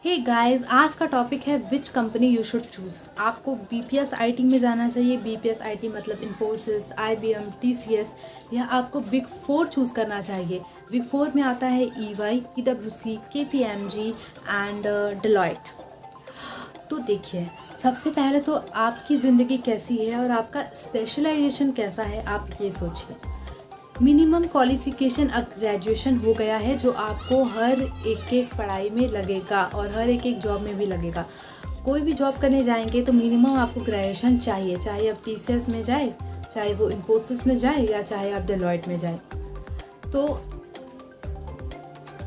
Hey guys, आज का topic है which company you should choose. आपको बीपीएस आईटी में जाना चाहिए। बीपीएस आईटी मतलब इन्फोसिस, आईबीएम, टीसीएस, या आपको बिग फोर चूज़ करना चाहिए। बिग फोर में आता है ईवाई, पीडब्ल्यूसी, केपीएमजी एंड डेलॉयट। तो देखिए, सबसे पहले तो आपकी ज़िंदगी कैसी है और आपका स्पेशलाइजेशन कैसा है, आप ये सोचिए। मिनिमम क्वालिफिकेशन अब ग्रेजुएशन हो गया है, जो आपको हर एक एक पढ़ाई में लगेगा और हर एक एक जॉब में भी लगेगा। कोई भी जॉब करने जाएंगे तो मिनिमम आपको ग्रेजुएशन चाहिए, चाहे आप टीसीएस में जाए, चाहे वो इन्फोसिस में जाए, या चाहे आप डेलॉयट में जाए। तो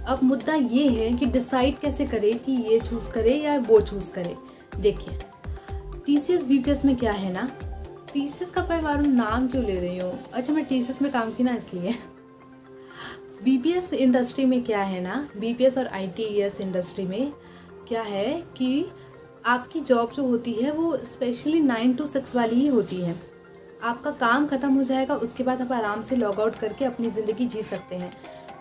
अब मुद्दा ये है कि डिसाइड कैसे करें कि ये चूज़ करे या वो चूज़ करे। देखिए, टीसीएस बीपीएस में क्या है ना, टीसीएस का मैं बार नाम क्यों ले रही हूँ, अच्छा मैं टीसीएस में काम की ना इसलिए। बीपीएस इंडस्ट्री में क्या है ना, बीपीएस और आईटीएस इंडस्ट्री में क्या है कि आपकी जॉब जो होती है वो स्पेशली 9 to 6 वाली ही होती है। आपका काम ख़त्म हो जाएगा, उसके बाद आप आराम से लॉग आउट करके अपनी ज़िंदगी जी सकते हैं।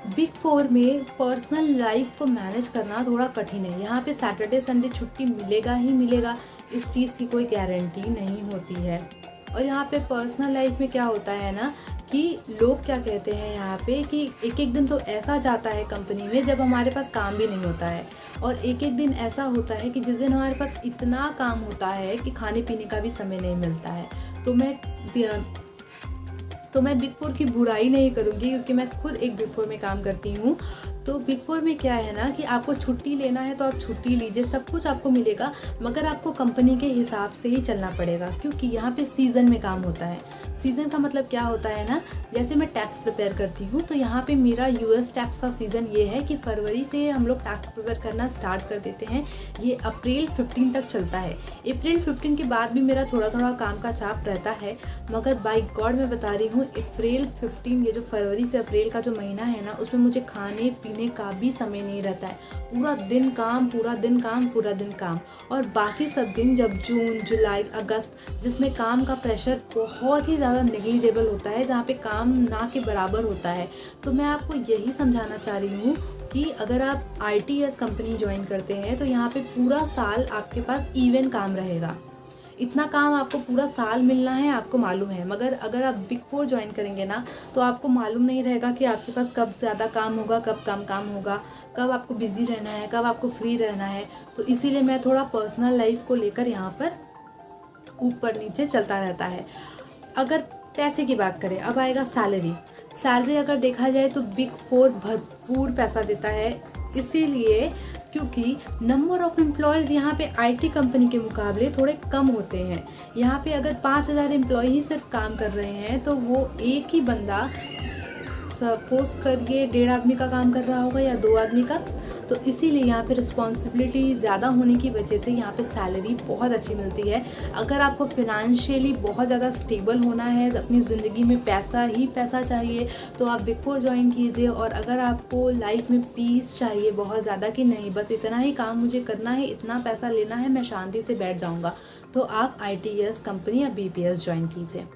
बिग फोर में पर्सनल लाइफ को मैनेज करना थोड़ा कठिन है। यहाँ पे सैटरडे संडे छुट्टी मिलेगा ही मिलेगा, इस चीज़ की कोई गारंटी नहीं होती है। और यहाँ पे पर्सनल लाइफ में क्या होता है ना कि लोग क्या कहते हैं यहाँ पे कि एक एक दिन तो ऐसा जाता है कंपनी में जब हमारे पास काम भी नहीं होता है, और एक एक दिन ऐसा होता है कि जिस दिन हमारे पास इतना काम होता है कि खाने पीने का भी समय नहीं मिलता है। तो मैं बिग फोर की बुराई नहीं करूँगी, क्योंकि मैं खुद एक बिग फोर में काम करती हूँ। तो बिग फोर में क्या है ना कि आपको छुट्टी लेना है तो आप छुट्टी लीजिए, सब कुछ आपको मिलेगा, मगर आपको कंपनी के हिसाब से ही चलना पड़ेगा, क्योंकि यहाँ पे सीज़न में काम होता है। सीज़न का मतलब क्या होता है ना, जैसे मैं टैक्स प्रिपेयर करती हूँ तो यहाँ पे मेरा यूएस टैक्स का सीज़न ये है कि फरवरी से हम लोग टैक्स प्रिपेयर करना स्टार्ट कर देते हैं। ये अप्रैल 15 तक चलता है। अप्रैल 15 के बाद भी मेरा थोड़ा थोड़ा काम का चाप रहता है, मगर बाय गॉड मैं बता रही हूँ, अप्रैल 15, ये जो फरवरी से अप्रैल का जो महीना है ना, उसमें मुझे खाने पीने का भी समय नहीं रहता है। पूरा दिन काम, पूरा दिन काम, पूरा दिन काम। और बाकी सब दिन जब जून, जुलाई, अगस्त, जिसमें काम का प्रेशर बहुत ही ज़्यादा नेग्लिजिबल होता है, जहाँ पे काम ना के बराबर होता है। तो मैं आपको यही समझाना चाह रही हूँ कि अगर आप आईटीएस कंपनी ज्वाइन करते हैं तो यहाँ पे पूरा साल आपके पास इवन काम रहेगा। इतना काम आपको पूरा साल मिलना है, आपको मालूम है। मगर अगर आप बिग फोर ज्वाइन करेंगे ना तो आपको मालूम नहीं रहेगा कि आपके पास कब ज़्यादा काम होगा, कब कम काम होगा, कब आपको बिज़ी रहना है, कब आपको फ्री रहना है। तो इसीलिए मैं थोड़ा पर्सनल लाइफ को लेकर यहाँ पर ऊपर नीचे चलता रहता है। अगर पैसे की बात करें, अब आएगा सैलरी अगर देखा जाए तो बिग फोर भरपूर पैसा देता है, इसीलिए क्योंकि नंबर ऑफ़ एम्प्लॉयज़ यहाँ पे आईटी कंपनी के मुकाबले थोड़े कम होते हैं। यहाँ पे अगर 5000 एम्प्लॉय ही सिर्फ काम कर रहे हैं तो वो एक ही बंदा सपोज करिए 1.5 आदमी का काम कर रहा होगा या 2 आदमी का। तो इसीलिए यहाँ पे रिस्पॉन्सिबिलिटी ज़्यादा होने की वजह से यहाँ पे सैलरी बहुत अच्छी मिलती है। अगर आपको फिनेंशियली बहुत ज़्यादा स्टेबल होना है, अपनी ज़िंदगी में पैसा ही पैसा चाहिए, तो आप बिग फोर ज्वाइन कीजिए। और अगर आपको लाइफ में पीस चाहिए बहुत ज़्यादा कि नहीं बस इतना ही काम मुझे करना है, इतना पैसा लेना है, मैं शांति से बैठ जाऊँगा, तो आप आईटीएस कंपनी या बीपीएस ज्वाइन कीजिए।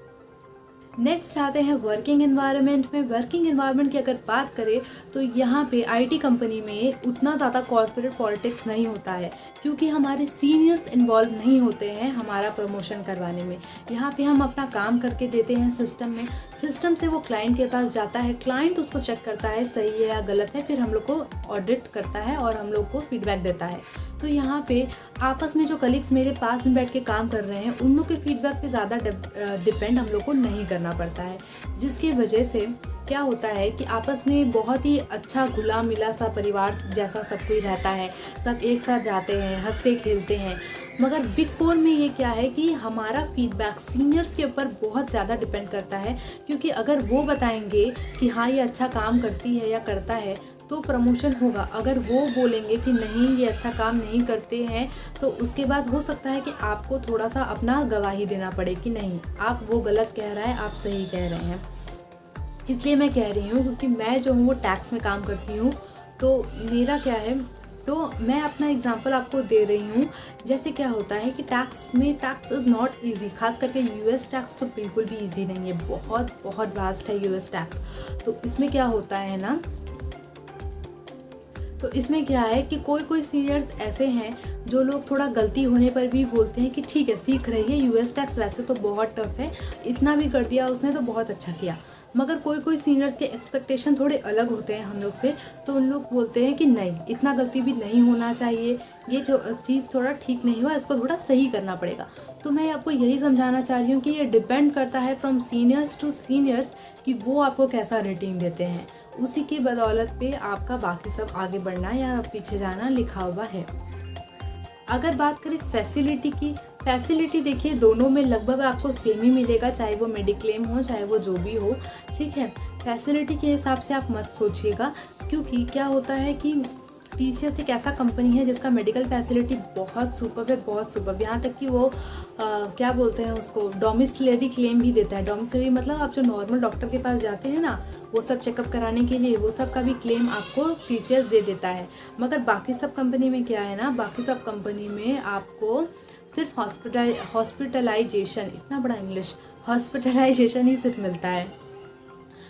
नेक्स्ट आते हैं वर्किंग एनवायरनमेंट में। वर्किंग एनवायरनमेंट की अगर बात करें तो यहाँ पे आईटी कंपनी में उतना ज़्यादा कॉर्पोरेट पॉलिटिक्स नहीं होता है, क्योंकि हमारे सीनियर्स इन्वॉल्व नहीं होते हैं हमारा प्रमोशन करवाने में। यहाँ पे हम अपना काम करके देते हैं सिस्टम में, सिस्टम से वो क्लाइंट के पास जाता है, क्लाइंट उसको चेक करता है सही है या गलत है, फिर हम लोग को ऑडिट करता है और हम लोग को फीडबैक देता है। तो यहाँ पे आपस में जो कलीग्स मेरे पास में बैठ के काम कर रहे हैं, उन लोग के फीडबैक पे ज़्यादा डिपेंड हम लोग को नहीं करना पड़ता है, जिसकी वजह से क्या होता है कि आपस में बहुत ही अच्छा घुला मिला सा परिवार जैसा सब कोई रहता है, सब एक साथ जाते हैं, हंसते खेलते हैं। मगर बिग फोर में ये क्या है कि हमारा फीडबैक सीनियर्स के ऊपर बहुत ज़्यादा डिपेंड करता है, क्योंकि अगर वो बताएंगे कि हाँ ये अच्छा काम करती है या करता है तो प्रमोशन होगा। अगर वो बोलेंगे कि नहीं ये अच्छा काम नहीं करते हैं, तो उसके बाद हो सकता है कि आपको थोड़ा सा अपना गवाही देना पड़े कि नहीं आप वो गलत कह रहा है, आप सही कह रहे हैं। इसलिए मैं कह रही हूँ, क्योंकि मैं जो हूँ वो टैक्स में काम करती हूँ, तो मेरा क्या है, तो मैं अपना एग्जांपल आपको दे रही हूँ। जैसे क्या होता है कि टैक्स इज़ नॉट इजी, खास करके यूएस टैक्स तो बिल्कुल भी इजी नहीं है, बहुत बहुत वास्ट है यूएस टैक्स। तो इसमें क्या होता है ना, तो इसमें क्या है कि कोई कोई सीनियर्स ऐसे हैं जो लोग थोड़ा गलती होने पर भी बोलते हैं कि ठीक है सीख रही है, यूएस टैक्स वैसे तो बहुत टफ है, इतना भी कर दिया उसने तो बहुत अच्छा किया। मगर कोई कोई सीनियर्स के एक्सपेक्टेशन थोड़े अलग होते हैं हम लोग से, तो उन लोग बोलते हैं कि नहीं इतना गलती भी नहीं होना चाहिए, ये जो चीज़ थोड़ा ठीक नहीं हुआ इसको थोड़ा सही करना पड़ेगा। तो मैं आपको यही समझाना चाह रही हूँ कि ये डिपेंड करता है फ्रॉम सीनियर्स टू सीनियर्स कि वो आपको कैसा रेटिंग देते हैं, उसी की बदौलत पे आपका बाकी सब आगे बढ़ना या पीछे जाना लिखा हुआ है। अगर बात करें फैसिलिटी की, फैसिलिटी देखिए दोनों में लगभग आपको सेम ही मिलेगा, चाहे वो मेडिक्लेम हो चाहे वो जो भी हो, ठीक है। फैसिलिटी के हिसाब से आप मत सोचिएगा, क्योंकि क्या होता है कि TCS एक ऐसा कंपनी है जिसका मेडिकल फैसिलिटी बहुत सुपर है, बहुत सुपर। यहाँ तक कि वो क्या बोलते हैं उसको, डोमिसिलरी क्लेम भी देता है। डोमिसिलरी मतलब आप जो नॉर्मल डॉक्टर के पास जाते हैं ना, वो सब चेकअप कराने के लिए, वो सब का भी क्लेम आपको TCS दे देता है। मगर बाकी सब कंपनी में क्या है ना, बाकी सब कंपनी में आपको सिर्फ हॉस्पिटलाइजेशन, इतना बड़ा इंग्लिश, हॉस्पिटलाइजेशन ही सिर्फ मिलता है।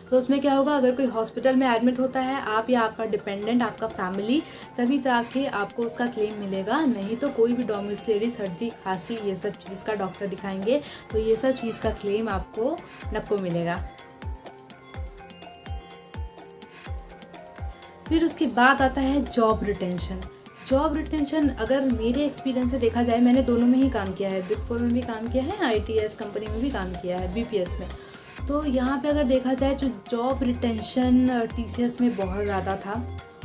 तो उसमें क्या होगा, अगर कोई हॉस्पिटल में एडमिट होता है आप या आपका डिपेंडेंट, आपका फैमिली, तभी जाके आपको उसका क्लेम मिलेगा, नहीं तो कोई भी डोमिसिलरी, सर्दी खांसी ये सब चीज़ का डॉक्टर दिखाएंगे तो ये सब चीज़ का क्लेम आपको नको मिलेगा। फिर उसके बाद आता है जॉब रिटेंशन। जॉब रिटेंशन अगर मेरे एक्सपीरियंस से देखा जाए, मैंने दोनों में ही काम किया है, बिग 4 में भी काम किया है, ITS कंपनी में भी काम किया है, BPS में। तो यहाँ पे अगर देखा जाए जो जॉब रिटेंशन TCS में बहुत ज़्यादा था,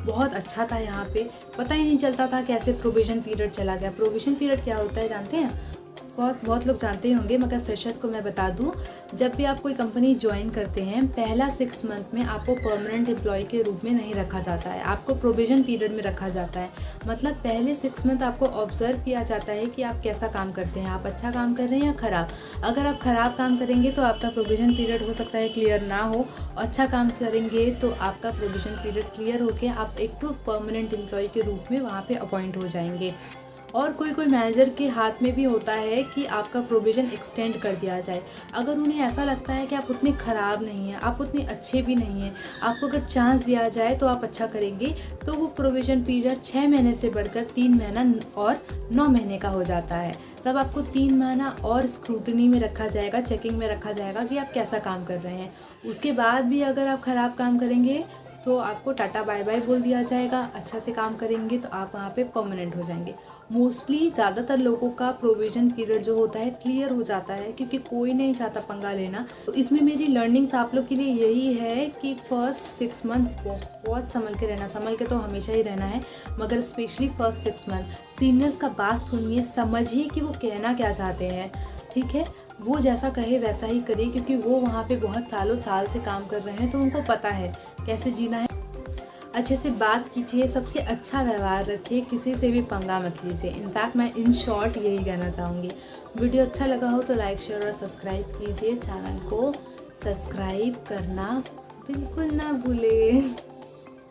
बहुत अच्छा था। यहाँ पे पता ही नहीं चलता था कैसे प्रोबेशन पीरियड चला गया। प्रोबेशन पीरियड क्या होता है जानते हैं? बहुत लोग जानते ही होंगे, मगर फ्रेशर्स को मैं बता दूं, जब भी आप कोई कंपनी ज्वाइन करते हैं पहला 6 मंथ में आपको परमानेंट एम्प्लॉय के रूप में नहीं रखा जाता है, आपको प्रोबेशन पीरियड में रखा जाता है। मतलब पहले 6 मंथ आपको ऑब्जर्व किया जाता है कि आप कैसा काम करते हैं, आप अच्छा काम कर रहे हैं या ख़राब। अगर आप ख़राब काम करेंगे तो आपका प्रोबेशन पीरियड हो सकता है क्लियर ना हो, अच्छा काम करेंगे तो आपका प्रोबेशन पीरियड क्लियर होकर आप एक तो परमानेंट एम्प्लॉय के रूप में वहाँ पर अपॉइंट हो जाएंगे। और कोई कोई मैनेजर के हाथ में भी होता है कि आपका प्रोविज़न एक्सटेंड कर दिया जाए। अगर उन्हें ऐसा लगता है कि आप उतने ख़राब नहीं हैं, आप उतने अच्छे भी नहीं हैं, आपको अगर चांस दिया जाए तो आप अच्छा करेंगे, तो वो प्रोविज़न पीरियड 6 महीने से बढ़कर 3 महीना और 9 महीने का हो जाता है। तब आपको 3 महीना और स्क्रूटनी में रखा जाएगा, चेकिंग में रखा जाएगा कि आप कैसा काम कर रहे हैं। उसके बाद भी अगर आप ख़राब काम करेंगे तो आपको टाटा बाय बाय बोल दिया जाएगा। अच्छा से काम करेंगे तो आप वहाँ पे परमानेंट हो जाएंगे। मोस्टली ज़्यादातर लोगों का प्रोविज़न पीरियड जो होता है क्लियर हो जाता है, क्योंकि कोई नहीं चाहता पंगा लेना। तो इसमें मेरी लर्निंग्स आप लोग के लिए यही है कि फर्स्ट 6 मंथ बहुत संभल के रहना, संभल के तो हमेशा ही रहना है, मगर स्पेशली फर्स्ट 6 मंथ सीनियर्स का बात सुनिए, समझिए कि वो कहना क्या चाहते हैं, ठीक है। वो जैसा कहे वैसा ही करिए, क्योंकि वो वहाँ पे बहुत साल से काम कर रहे हैं, तो उनको पता है कैसे जीना है। अच्छे से बात कीजिए, सबसे अच्छा व्यवहार रखिए, किसी से भी पंगा मत लीजिए। इनफैक्ट मैं इन शॉर्ट यही कहना चाहूँगी। वीडियो अच्छा लगा हो तो लाइक, शेयर और सब्सक्राइब कीजिए। चैनल को सब्सक्राइब करना बिल्कुल ना भूलें।